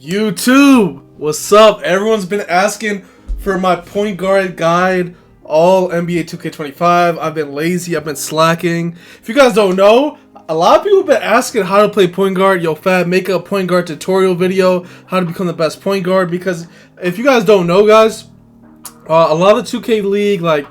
YouTube, what's up? Everyone's been asking for my point guard guide, all NBA 2K25. I've been lazy, I've been slacking. If you guys don't know, a lot of people have been asking how to play point guard. Yo, Fab, make a point guard tutorial video, how to become the best point guard. Because if you guys don't know, guys, a lot of the 2K League, like,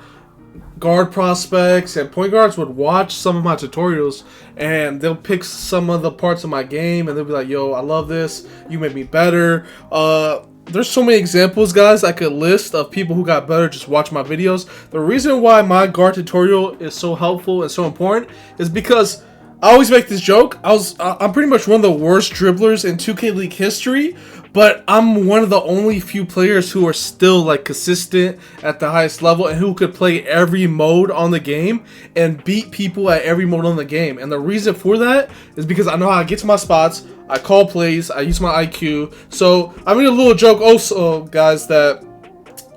guard prospects and point guards would watch some of my tutorials and they'll pick some of the parts of my game and they'll be like, yo, I love this, you made me better. There's so many examples, guys, I could list of people who got better just watch my videos. The reason why my guard tutorial is so helpful and so important is because I always make this joke. I'm pretty much one of the worst dribblers in 2K League history, but I'm one of the only few players who are still like consistent at the highest level and who could play every mode on the game and beat people at every mode on the game. And the reason for that is because I know how to get to my spots, I call plays, I use my IQ. So I made a little joke also, guys, that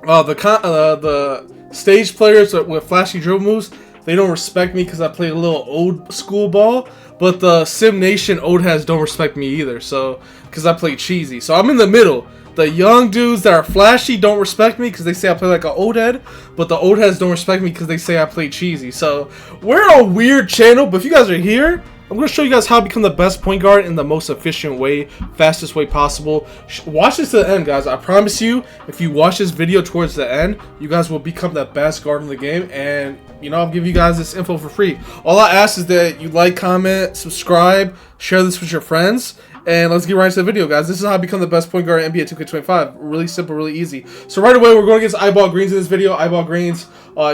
the stage players with flashy dribble moves, they don't respect me because I play a little old school ball, but the Sim Nation old heads don't respect me either, so because I play cheesy. So I'm in the middle. The young dudes that are flashy don't respect me because they say I play like an old head, but the old heads don't respect me because they say I play cheesy. So we're a weird channel, but if you guys are here, I'm going to show you guys how to become the best point guard in the most efficient way, fastest way possible. Watch this to the end, guys. I promise you, if you watch this video towards the end, you guys will become the best guard in the game. And, you know, I'll give you guys this info for free. All I ask is that you like, comment, subscribe, share this with your friends. And let's get right into the video, guys. This is how I become the best point guard in NBA 2K25. Really simple, really easy. So right away, we're going against Eyeball Greens in this video. Eyeball Greens,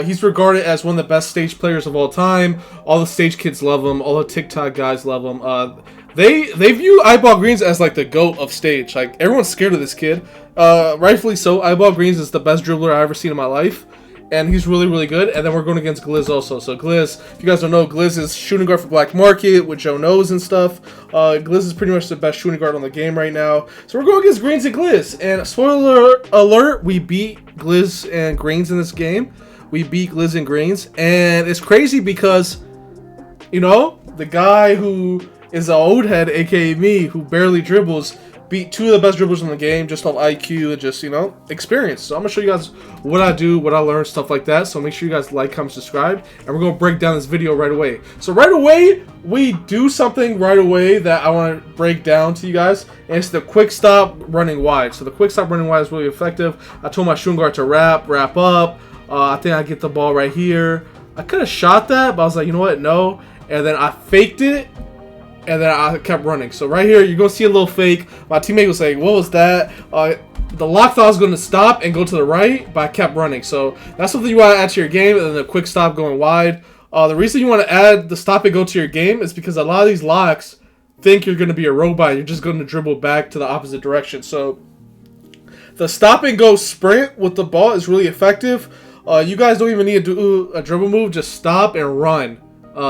he's regarded as one of the best stage players of all time. All the stage kids love him. All the TikTok guys love him. They view Eyeball Greens as like the GOAT of stage. Like, everyone's scared of this kid. Rightfully so. Eyeball Greens is the best dribbler I've ever seen in my life. And he's really, really good. And then we're going against Glizz also. So Glizz, if you guys don't know, Glizz is shooting guard for Black Market with Joe Knows and stuff. Glizz is pretty much the best shooting guard on the game right now. So we're going against Greens and Glizz. And spoiler alert, we beat Glizz and Greens in this game. We beat Glizz and Greens. And it's crazy because, you know, the guy who is an old head, aka me, who barely dribbles, beat two of the best dribblers in the game just off IQ and just, you know, experience. So I'm going to show you guys what I do, what I learn, stuff like that. So make sure you guys like, comment, subscribe. And we're going to break down this video right away. So right away, we do something right away that I want to break down to you guys. And it's the quick stop running wide. So the quick stop running wide is really effective. I told my shooting guard to wrap up. I think I get the ball right here. I could have shot that, but I was like, you know what? No. And then I faked it. And then I kept running. So right here, you're going to see a little fake. My teammate was like, what was that? The lock thought I was going to stop and go to the right, but I kept running. So that's something you want to add to your game, and then the quick stop going wide. The reason you want to add the stop and go to your game is because a lot of these locks think you're going to be a robot. You're just going to dribble back to the opposite direction. So the stop and go sprint with the ball is really effective. You guys don't even need to do a dribble move. Just stop and run.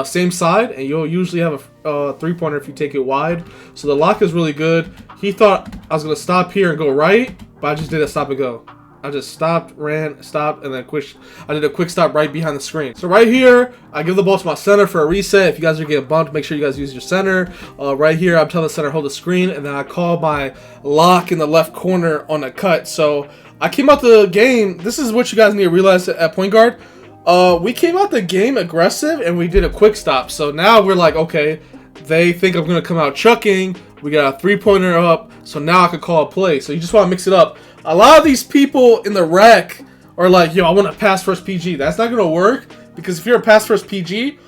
Same side, and you'll usually have a three-pointer if you take it wide. So the lock is really good. He thought I was going to stop here and go right, but I just did a stop and go. I just stopped, ran, stopped, and then I did a quick stop right behind the screen. So right here, I give the ball to my center for a reset. If you guys are getting bumped, make sure you guys use your center. Right here, I'm telling the center hold the screen, and then I call my lock in the left corner on a cut. So I came out the game. This is what you guys need to realize at point guard. We came out the game aggressive and we did a quick stop. So now we're like, okay, they think I'm going to come out chucking. We got a three-pointer up. So now I could call a play. So you just want to mix it up. A lot of these people in the rec are like, yo, I want to pass first PG. That's not going to work because if you're a pass first PG,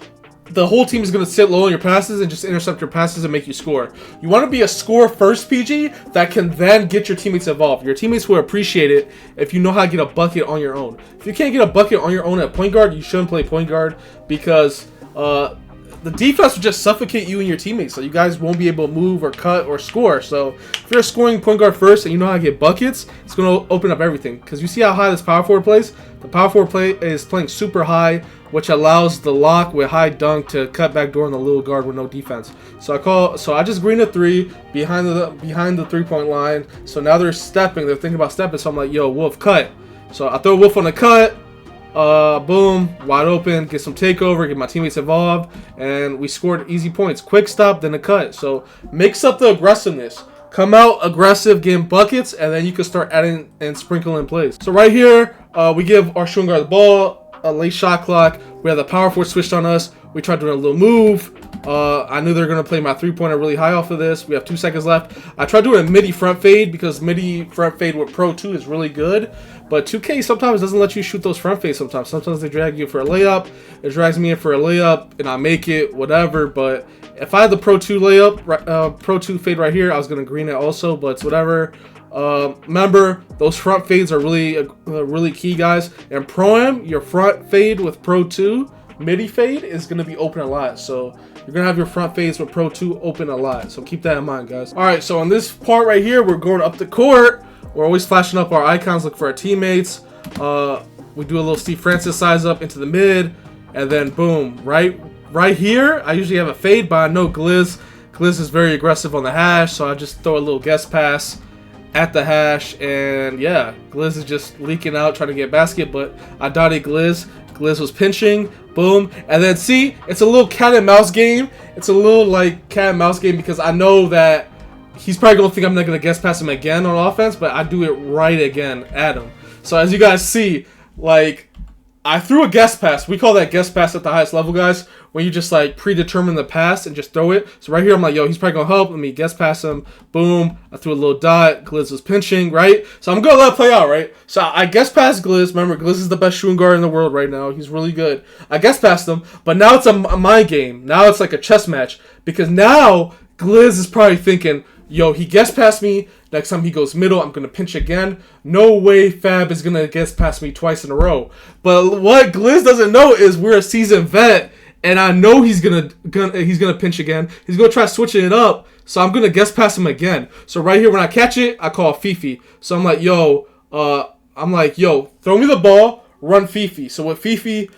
the whole team is going to sit low on your passes and just intercept your passes and make you score. You want to be a score first PG that can then get your teammates involved. Your teammates will appreciate it if you know how to get a bucket on your own. If you can't get a bucket on your own at point guard, you shouldn't play point guard because the defense will just suffocate you and your teammates. So you guys won't be able to move or cut or score. So if you're scoring point guard first and you know how to get buckets, it's going to open up everything. Because you see how high this power forward plays? The power forward play is playing super high, which allows the lock with high dunk to cut back door on the little guard with no defense. So I just green a three behind the three-point line. So now they're stepping. They're thinking about stepping. So I'm like, yo, Wolf, cut. So I throw Wolf on the cut. Boom, wide open, get some takeover, get my teammates involved, and we scored easy points. Quick stop, then a cut. So mix up the aggressiveness. come out aggressive, getting buckets, and then you can start adding and sprinkling plays. So right here, we give our shooting guard the ball, a late shot clock. We have the power forward switched on us. We tried doing a little move. I knew they were going to play my three-pointer really high off of this. We have 2 seconds left. I tried doing a midi front fade because midi front fade with Pro 2 is really good. But 2K sometimes doesn't let you shoot those front fades sometimes. Sometimes they drag you for a layup. It drags me in for a layup, and I make it, whatever. But if I had the Pro 2 layup, Pro 2 fade right here, I was going to green it also, but it's whatever. Remember, those front fades are really key, guys. And Pro-Am, your front fade with Pro 2, midi fade is going to be open a lot. So you're going to have your front fades with Pro 2 open a lot. So keep that in mind, guys. All right, so on this part right here, we're going up the court. We're always flashing up our icons, look for our teammates. We do a little Steve Francis size up into the mid. And then, boom, right here, I usually have a fade, but I know Gliz is very aggressive on the hash. So I just throw a little guest pass at the hash. And, yeah, Gliz is just leaking out, trying to get a basket. But I dotted Gliz. Gliz was pinching. Boom. And then, see, it's a little cat and mouse game. It's a little, like, cat and mouse game because I know that he's probably going to think I'm not going to guest pass him again on offense, but I do it right again at him. So as you guys see, like, I threw a guest pass. We call that guest pass at the highest level, guys, when you just, like, predetermine the pass and just throw it. So right here, I'm like, yo, he's probably going to help. Let me guest pass him. Boom. I threw a little dot. Gliz was pinching, right? So I'm going to let it play out, right? So I guest passed Gliz. Remember, Gliz is the best shooting guard in the world right now. He's really good. I guest passed him, but now it's a mind game. Now it's like a chess match because now Gliz is probably thinking, yo, he guest passed me. Next time he goes middle, I'm going to pinch again. No way Fab is going to guest pass me twice in a row. But what Gliz doesn't know is we're a seasoned vet, and I know he's gonna pinch again. He's going to try switching it up, so I'm going to guest pass him again. So right here, when I catch it, I call Fifi. So I'm like, yo, throw me the ball, run Fifi. So with Fifi,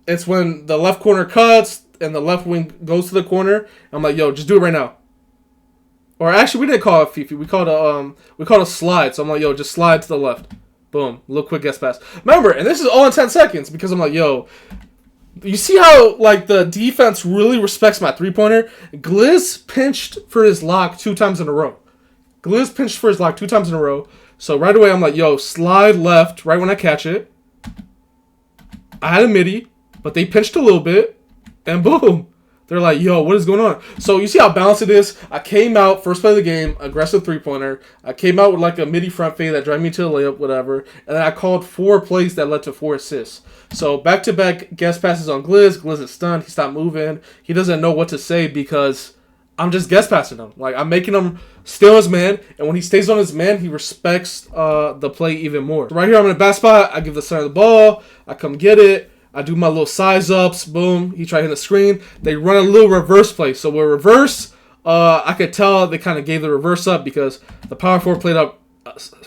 it's when the left corner cuts and the left wing goes to the corner. I'm like, yo, just do it right now. Or actually, we didn't call it Fifi. We called a slide. So I'm like, yo, just slide to the left. Boom. A little quick guest pass. Remember, and this is all in 10 seconds because I'm like, yo, you see how, like, the defense really respects my three-pointer? Gliz pinched for his lock 2 times in a row. Gliz pinched for his lock 2 times in a row. So right away, I'm like, yo, slide left right when I catch it. I had a midi, but they pinched a little bit. And boom. They're like, yo, what is going on? So you see how balanced it is? I came out, first play of the game, aggressive three-pointer. I came out with like a midi front fade that drive me to the layup, whatever. And then I called 4 plays that led to 4 assists. So back-to-back guest passes on Gliz. Gliz is stunned. He stopped moving. He doesn't know what to say because I'm just guest passing him. Like, I'm making him stay on his man. And when he stays on his man, he respects the play even more. So right here, I'm in a bad spot. I give the center the ball. I come get it. I do my little size ups. Boom. He tried hitting the screen. They run a little reverse play. So with reverse, I could tell they kind of gave the reverse up because the power forward played up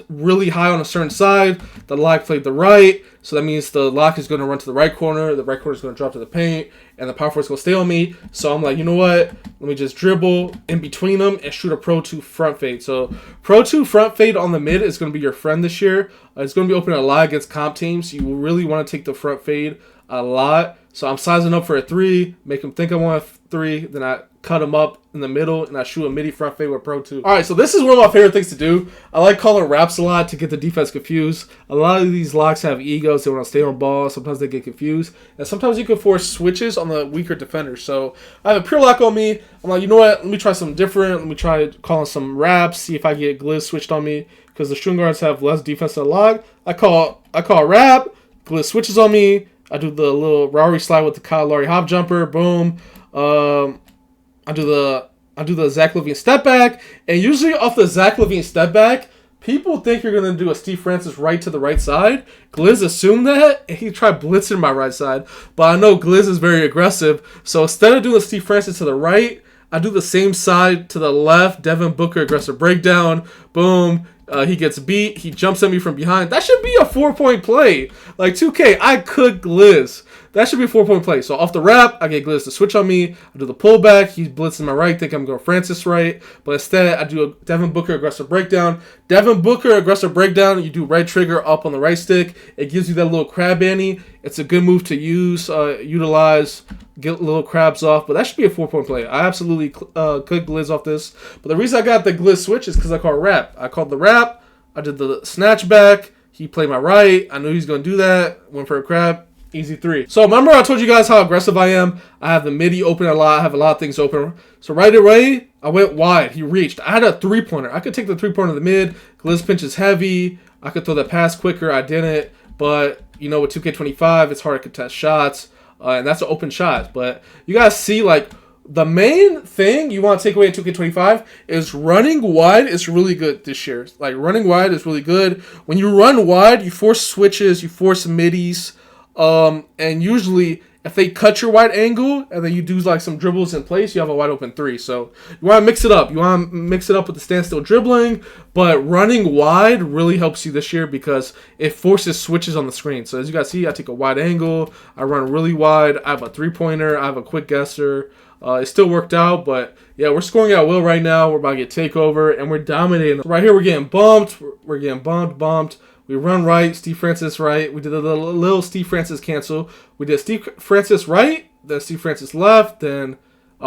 really high on a certain side. The lock played the right. So that means the lock is going to run to the right corner. The right corner is going to drop to the paint. And the power forward is going to stay on me. So I'm like, you know what? Let me just dribble in between them and shoot a Pro 2 front fade. So Pro 2 front fade on the mid is going to be your friend this year. It's going to be opening a lot against comp teams. You really want to take the front fade a lot. So I'm sizing up for a 3, make him think I want a 3, then I cut him up in the middle, and I shoot a midi front fade with Pro 2. Alright, so this is one of my favorite things to do. I like calling raps a lot to get the defense confused. A lot of these locks have egos. They want to stay on ball. Sometimes they get confused. And sometimes you can force switches on the weaker defenders. So I have a pure lock on me. I'm like, you know what? Let me try something different. Let me try calling some raps, see if I get Gliz switched on me. Because the shooting guards have less defense than a lock. I call a rap. Gliz switches on me. I do the little Rowery slide with the Kyle Lowry hop jumper. Boom. I do the Zach LaVine step back. And usually off the Zach LaVine step back, people think you're going to do a Steve Francis right to the right side. Gliz assumed that, and he tried blitzing my right side. But I know Gliz is very aggressive. So instead of doing a Steve Francis to the right, I do the same side to the left. Devin Booker aggressive breakdown. Boom. He gets beat. He jumps at me from behind. That should be a 4-point play. Like 2K, I could Gliz. that should be a 4-point play. So off the wrap, I get Glitz to switch on me. I do the pullback. He blitzes my right, think I'm going Francis right. But instead, I do a Devin Booker aggressive breakdown. Devin Booker aggressive breakdown, you do right trigger up on the right stick. It gives you that little crab ante. It's a good move to utilize, get little crabs off. But that should be a 4-point play. I absolutely could Glitz off this. But the reason I got the Glitz switch is because I called wrap. I called the wrap. I did the snatch back. He played my right. I knew he was going to do that. Went for a crab. Easy 3. So remember I told you guys how aggressive I am. I have the midi open a lot. I have a lot of things open. So right away, I went wide. He reached. I had a 3-pointer. I could take the 3-pointer to the mid. Glitz pinch is heavy. I could throw that pass quicker. I didn't. But, you know, with 2K25, it's hard to contest shots. And that's an open shot. But you guys see, like, the main thing you want to take away in 2K25 is running wide is really good this year. Like, running wide is really good. When you run wide, you force switches, you force middies. And usually, if they cut your wide angle and then you do like some dribbles in place, you have a wide open 3. So you want to mix it up. You want to mix it up with the standstill dribbling, but running wide really helps you this year because it forces switches on the screen. So as you guys see, I take a wide angle. I run really wide. I have a 3-pointer. I have a quick guesser. It still worked out, but yeah, we're scoring at will right now. We're about to get takeover, and we're dominating. Right here, we're getting bumped. We're getting bumped. We run right, Steve Francis right. We did a little Steve Francis cancel. We did Steve Francis right, then Steve Francis left, then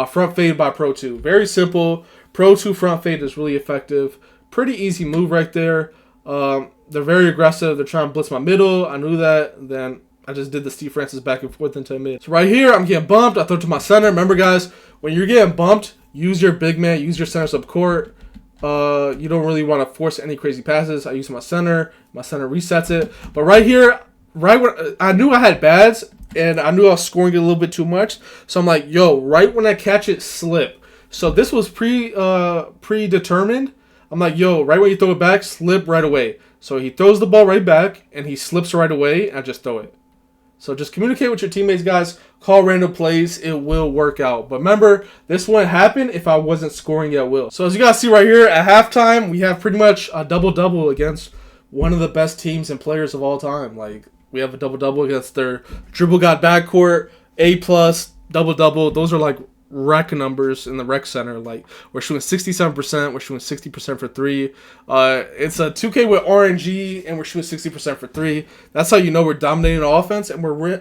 front fade by Pro 2. Very simple. Pro 2 front fade is really effective. Pretty easy move right there. They're very aggressive. They're trying to blitz my middle. I knew that. Then I just did the Steve Francis back and forth into mid. So right here, I'm getting bumped. I throw it to my center. Remember, guys, when you're getting bumped, use your big man, use your centers up court. You don't really want to force any crazy passes. I use my center. My center resets it. But right here, right when I knew I had bads, and I knew I was scoring it a little bit too much. So I'm like, yo, right when I catch it, slip. So this was predetermined. I'm like, yo, right when you throw it back, slip right away. So he throws the ball right back, and he slips right away, and I just throw it. So just communicate with your teammates, guys. Call random plays. It will work out. But remember, this wouldn't happen if I wasn't scoring at will. So as you guys see right here, at halftime, we have pretty much a double-double against one of the best teams and players of all time. Like, we have a double-double against their dribble god backcourt, A+, double-double. Those are like rec numbers in the rec center. Like, we're shooting 67%, we're shooting 60% for 3. It's a 2K with RNG, and we're shooting 60% for 3. That's how you know we're dominating the offense, and we're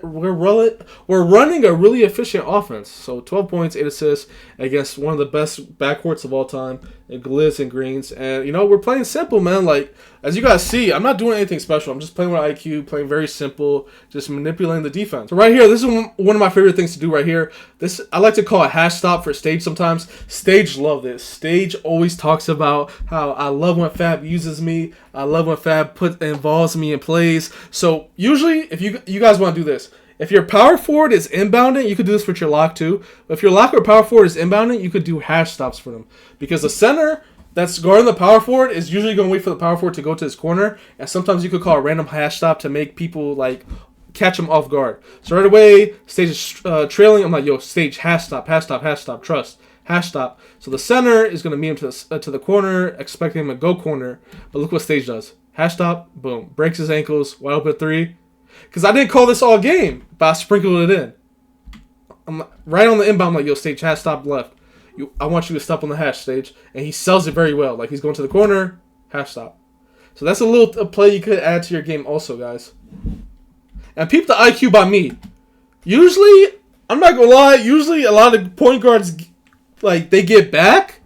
running a really efficient offense. So 12 points, 8 assists against one of the best backcourts of all time, in Glitz and Greens. And, you know, we're playing simple, man. Like, as you guys see, I'm not doing anything special. I'm just playing with IQ, playing very simple, just manipulating the defense. So right here, this is one of my favorite things to do right here. This I like to call a hash stop for Stage sometimes. Stage love this. Stage always talks about how I love when Fab uses me. I love when Fab involves me in plays. So usually, if you guys want to do this, if your power forward is inbounding, you could do this with your lock too. But if your lock or power forward is inbounding, you could do hash stops for them. Because the center that's guarding the power forward is usually going to wait for the power forward to go to his corner. And sometimes you could call a random hash stop to make people, like, catch him off guard. So right away, Stage is trailing. I'm like, yo, Stage, hash stop, trust, hash stop. So the center is going to meet him to the corner, expecting him to go corner. But look what Stage does. Hash stop, boom. Breaks his ankles, wide open 3. Because I didn't call this all game, but I sprinkled it in. I'm right on the inbound, I'm like, yo, Stage, hash stop left. I want you to step on the hash, Stage. And he sells it very well. Like, he's going to the corner, hash stop. So that's a little play you could add to your game also, guys. And peep the IQ by me. Usually, I'm not going to lie, usually a lot of point guards, like, they get back.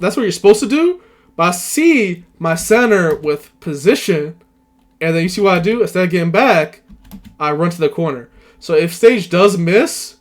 That's what you're supposed to do. But I see my center with position, and then you see what I do? Instead of getting back, I run to the corner. So if Stage does miss,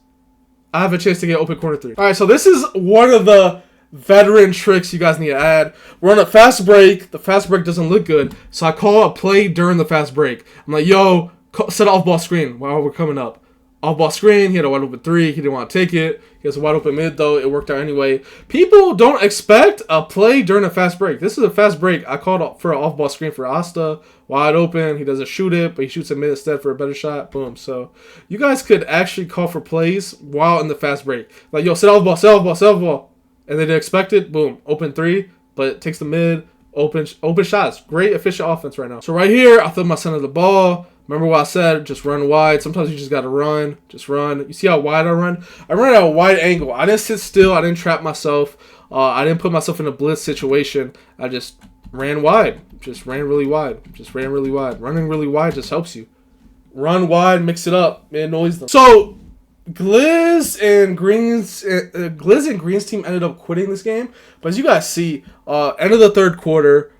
I have a chance to get open corner 3. All right, so this is one of the veteran tricks you guys need to add. We're on a fast break. The fast break doesn't look good, so I call a play during the fast break. I'm like, yo, set an off-ball screen while we're coming up. Off-ball screen, he had a wide open 3. He didn't want to take it. He has a wide open mid, though. It worked out anyway. People don't expect a play during a fast break. This is a fast break. I called for an off-ball screen for Asta. Wide open. He doesn't shoot it, but he shoots a mid instead for a better shot. Boom. So you guys could actually call for plays while in the fast break. Like, yo, set off-ball, set off-ball, set off-ball. And they didn't expect it. Boom. Open 3, but it takes the mid. Open shots. Great efficient offense right now. So right here, I throw my center the ball. Remember what I said? Just run wide. Sometimes you just got to run. Just run. You see how wide I run? I run at a wide angle. I didn't sit still. I didn't trap myself. I didn't put myself in a blitz situation. I just ran wide. Just ran really wide. Just ran really wide. Running really wide just helps you. Run wide, mix it up. It annoys them. So, Gliz and Green's team ended up quitting this game. But as you guys see, end of the third quarter,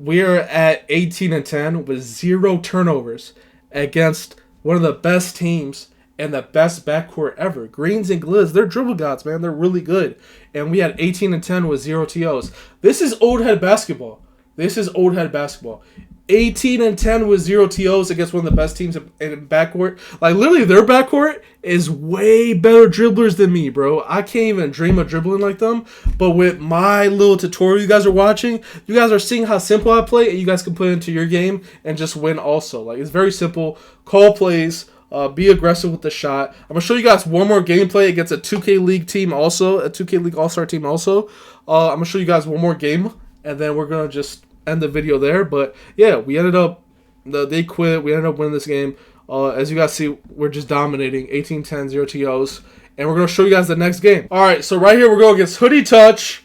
we're at 18-10 with 0 turnovers against one of the best teams and the best backcourt ever. Greens and Gliz, they're dribble gods, man. They're really good. And we had 18-10 with 0 TOs. This is old head basketball. 18-10 with 0 TOs against one of the best teams in backcourt. Like, literally, their backcourt is way better dribblers than me, bro. I can't even dream of dribbling like them. But with my little tutorial you guys are watching, you guys are seeing how simple I play, and you guys can put it into your game and just win also. Like, it's very simple. Call plays. Be aggressive with the shot. I'm going to show you guys one more gameplay against a 2K League team also, a 2K League All-Star team also. I'm going to show you guys one more game, and then we're going to just end the video there. But yeah, we ended up, they quit. We ended up winning this game. As you guys see, we're just dominating 18-10, 0 TOs. And we're going to show you guys the next game. All right, so right here we're going against Hoodie Touch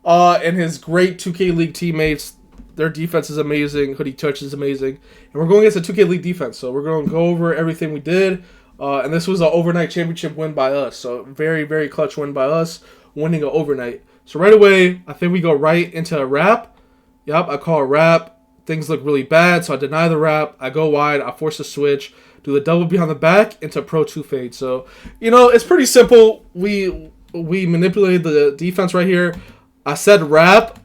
and his great 2K League teammates. Their defense is amazing. Hoodie Touch is amazing. And we're going against a 2K League defense. So we're going to go over everything we did. And this was an overnight championship win by us. So very, very clutch win by us, winning an overnight. So right away, I think we go right into a wrap. Yep, I call a wrap. Things look really bad, so I deny the wrap. I go wide. I force a switch. Do the double behind the back into Pro 2 fade. So, you know, it's pretty simple. We manipulated the defense right here. I said wrap,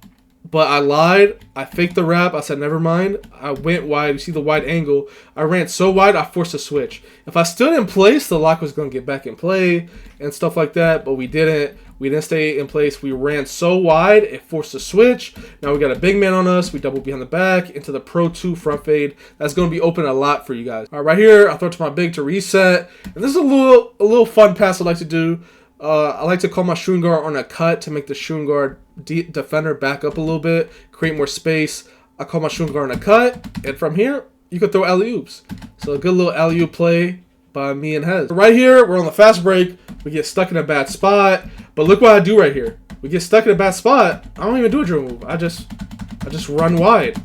but I lied. I faked the wrap. I said never mind. I went wide. You see the wide angle. I ran so wide, I forced a switch. If I stood in place, the lock was going to get back in play and stuff like that, but we didn't. We didn't stay in place. We ran so wide, it forced a switch. Now we got a big man on us. We double behind the back into the Pro 2 front fade. That's going to be open a lot for you guys. All right, right here, I throw it to my big to reset. And this is a little fun pass I like to do. I like to call my shooting guard on a cut to make the shooting guard defender back up a little bit, create more space. I call my shooting guard on a cut, and from here, you can throw alley-oops. So a good little alley-oop play by me and Hez. Right here, we're on the fast break. We get stuck in a bad spot, but look what I do right here. We get stuck in a bad spot. I don't even do a dribble move. I just run wide.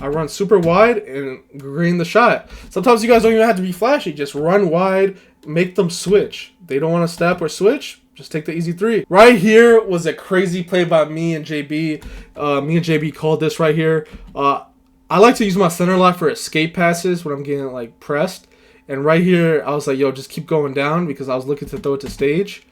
I run super wide and green the shot. Sometimes you guys don't even have to be flashy. Just run wide, make them switch. They don't want to step or switch. Just take the easy three. Right here was a crazy play by me and JB. Me and JB called this right here. I like to use my center lock for escape passes when I'm getting like pressed. And right here, I was like, yo, just keep going down because I was looking to throw it to stage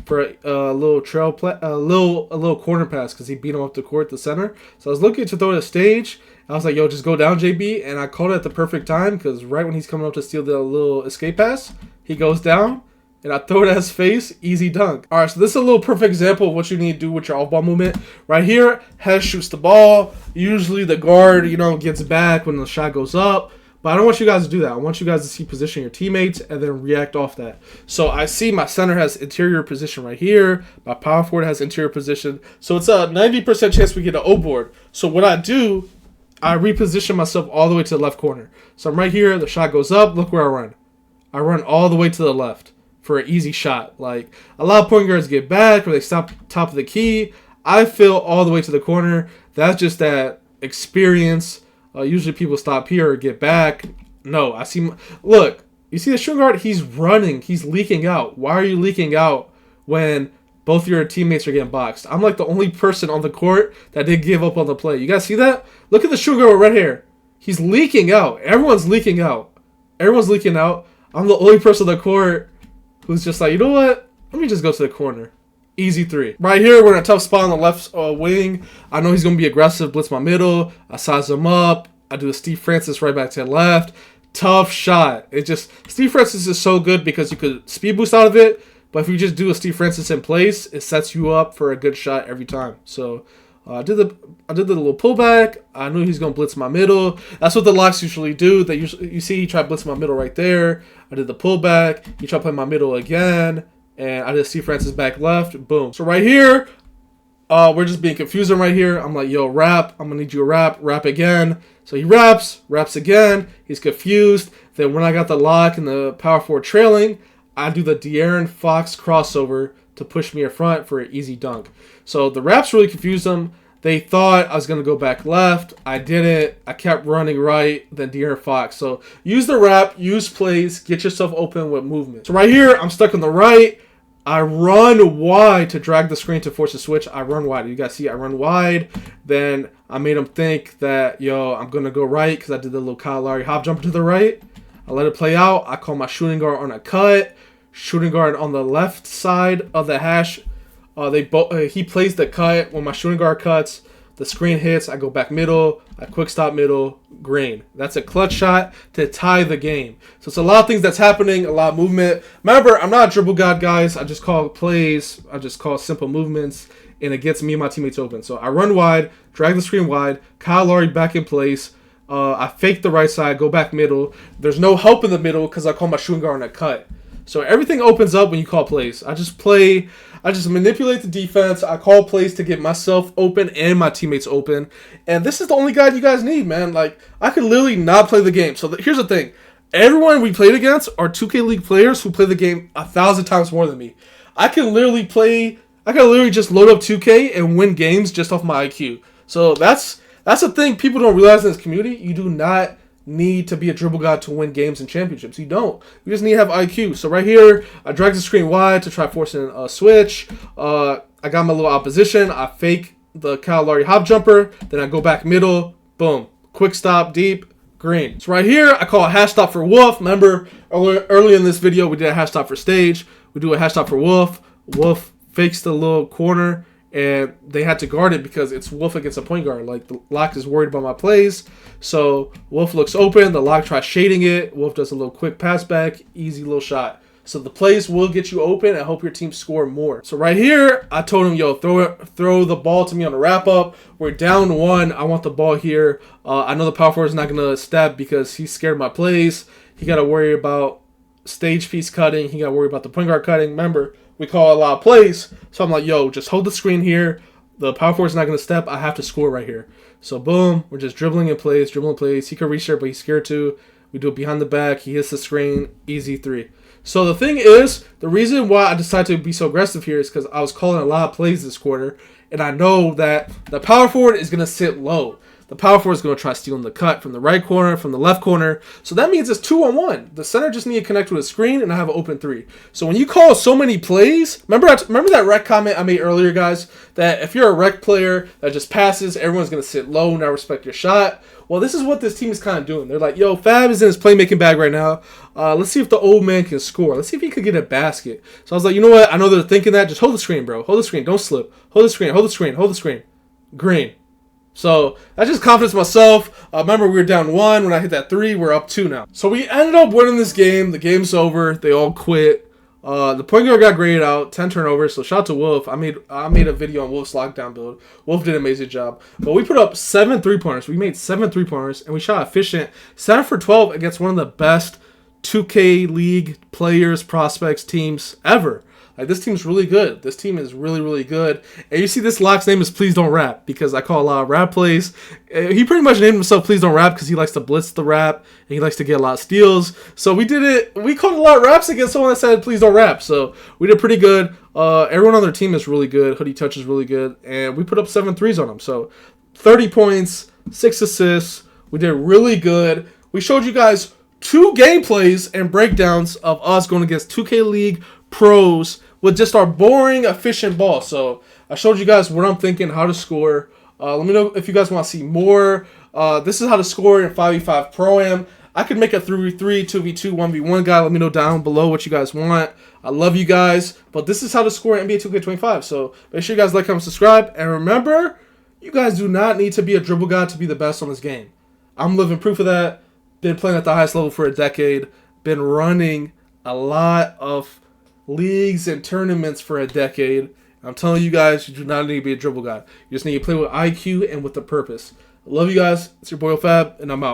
for a little trail play, a little corner pass because he beat him up the court, the center. So I was looking to throw it to stage. I was like, yo, just go down, JB. And I called it at the perfect time because right when he's coming up to steal the little escape pass, he goes down. And I throw it at his face, easy dunk. All right, so this is a little perfect example of what you need to do with your off-ball movement. Right here, Hez shoots the ball. Usually the guard, you know, gets back when the shot goes up. But I don't want you guys to do that. I want you guys to see position your teammates and then react off that. So I see my center has interior position right here. My power forward has interior position. So it's a 90% chance we get an O board. So what I do, I reposition myself all the way to the left corner. So I'm right here. The shot goes up. Look where I run. I run all the way to the left for an easy shot. Like a lot of point guards get back or they stop top of the key. I fill all the way to the corner. That's just that experience. Usually people stop here or get back. No, I see. Look, you see the shooting guard? He's running. He's leaking out. Why are you leaking out when both your teammates are getting boxed? I'm like the only person on the court that didn't give up on the play. You guys see that? Look at the shooting guard with red hair. He's leaking out. Everyone's leaking out. Everyone's leaking out. I'm the only person on the court who's just like, you know what? Let me just go to the corner. Easy three. Right here, we're in a tough spot on the left wing. I know he's going to be aggressive, blitz my middle. I size him up. I do a Steve Francis right back to the left. Tough shot. It just, Steve Francis is so good because you could speed boost out of it. But if you just do a Steve Francis in place, it sets you up for a good shot every time. So I did the little pullback. I knew he's going to blitz my middle. That's what the locks usually do. You see he tried blitzing my middle right there. I did the pullback. He tried playing my middle again. And I did Steve Francis back left. Boom. So right here, We're just being confusing right here. I'm like, yo, rap. I'm going to need you to rap again. So he raps again. He's confused. Then when I got the lock and the power forward trailing, I do the De'Aaron Fox crossover to push me in front for an easy dunk. So the raps really confused them. They thought I was going to go back left. I didn't. I kept running right, then De'Aaron Fox. So use the rap, use plays, get yourself open with movement. So right here, I'm stuck on the right. I run wide to drag the screen to force a switch. I run wide. You guys see I run wide. Then I made him think that, yo, I'm going to go right because I did the little Kyle Lowry hop jumper to the right. I let it play out. I call my shooting guard on a cut. Shooting guard on the left side of the hash. He plays the cut. When my shooting guard cuts, the screen hits. I go back middle. I quick stop middle. Green. That's a clutch shot to tie the game. So it's a lot of things that's happening. A lot of movement. Remember, I'm not a dribble god, guys. I just call plays. I just call simple movements, and it gets me and my teammates open. So I run wide, drag the screen wide. Kyle Lowry back in place. I fake the right side, go back middle. There's no help in the middle because I call my shooting guard on a cut. So everything opens up when you call plays. I just manipulate the defense. I call plays to get myself open and my teammates open. And this is the only guide you guys need, man. Like, I could literally not play the game. So here's the thing. Everyone we played against are 2K League players who play the game 1,000 times more than me. I can literally just load up 2K and win games just off my IQ. So that's the thing people don't realize in this community. You do not need to be a dribble god to win games and championships. You don't. You just need to have IQ. So right here, I drag the screen wide to try forcing a switch. I got my little opposition. I fake the Kyle Lowry hop jumper. Then I go back middle. Boom. Quick stop, deep, green. So right here, I call a hash stop for Wolf. Remember, earlier in this video, we did a hash stop for Stage. We do a hash stop for Wolf. Wolf fakes the little corner, and they had to guard it because it's Wolf against a point guard. Like, the lock is worried about my plays. So Wolf looks open. The lock tries shading it. Wolf does a little quick pass back. Easy little shot. So the plays will get you open and help your team score more. So right here, I told him, yo, throw the ball to me on the wrap-up. We're down 1. I want the ball here. I know the power forward is not going to step because he's scared of my plays. He got to worry about Stage piece cutting. He got to worry about the point guard cutting. Remember, we call a lot of plays. So I'm like, yo, just hold the screen here. The power forward's not going to step. I have to score right here. So boom, we're just dribbling in plays. He could reach there, but he's scared to. We do it behind the back. He hits the screen. Easy 3. So the thing is, the reason why I decided to be so aggressive here is because I was calling a lot of plays this quarter, and I know that the power forward is going to sit low. The power forward is going to try stealing the cut from the right corner, from the left corner. So that means it's 2-on-1. The center just need to connect with a screen, and I have an open 3. So when you call so many plays, remember that rec comment I made earlier, guys? That if you're a rec player that just passes, everyone's going to sit low and not respect your shot. Well, this is what this team is kind of doing. They're like, yo, Fab is in his playmaking bag right now. Let's see if the old man can score. Let's see if he could get a basket. So I was like, you know what? I know they're thinking that. Just hold the screen, bro. Hold the screen. Don't slip. Hold the screen. Hold the screen. Hold the screen. Green. So that's just confidence myself. Remember, we were down 1 when I hit that 3. We're up 2 now. So we ended up winning this game. The game's over. They all quit. The point guard got graded out, 10 turnovers. So shout out to Wolf. I made a video on Wolf's lockdown build. Wolf did an amazing job. But we put up 7 3-pointers. We made 7 3-pointers, and we shot efficient. 7 for 12 against one of the best 2K League players, prospects, teams ever. Like, this team's really good. This team is really, really good. And you see this lock's name is Please Don't Rap because I call a lot of rap plays. He pretty much named himself Please Don't Rap because he likes to blitz the rap and he likes to get a lot of steals. So we did it. We called a lot of raps against someone that said Please Don't Rap. So we did pretty good. Everyone on their team is really good. Hoodie Touch is really good. And we put up 7 threes on them. So 30 points, 6 assists. We did really good. We showed you guys 2 gameplays and breakdowns of us going against 2K League pros with just our boring, efficient ball. So I showed you guys what I'm thinking, how to score. Let me know if you guys want to see more. This is how to score in 5v5 Pro-Am. I could make a 3v3, 2v2, 1v1 guy. Let me know down below what you guys want. I love you guys. But this is how to score in NBA 2K25. So make sure you guys like, comment, subscribe. And remember, you guys do not need to be a dribble god to be the best on this game. I'm living proof of that. Been playing at the highest level for a decade. Been running a lot of leagues and tournaments for a decade. I'm telling you guys, you do not need to be a dribble guy. You just need to play with IQ and with a purpose. I love you guys. It's your boy Fab, and I'm out.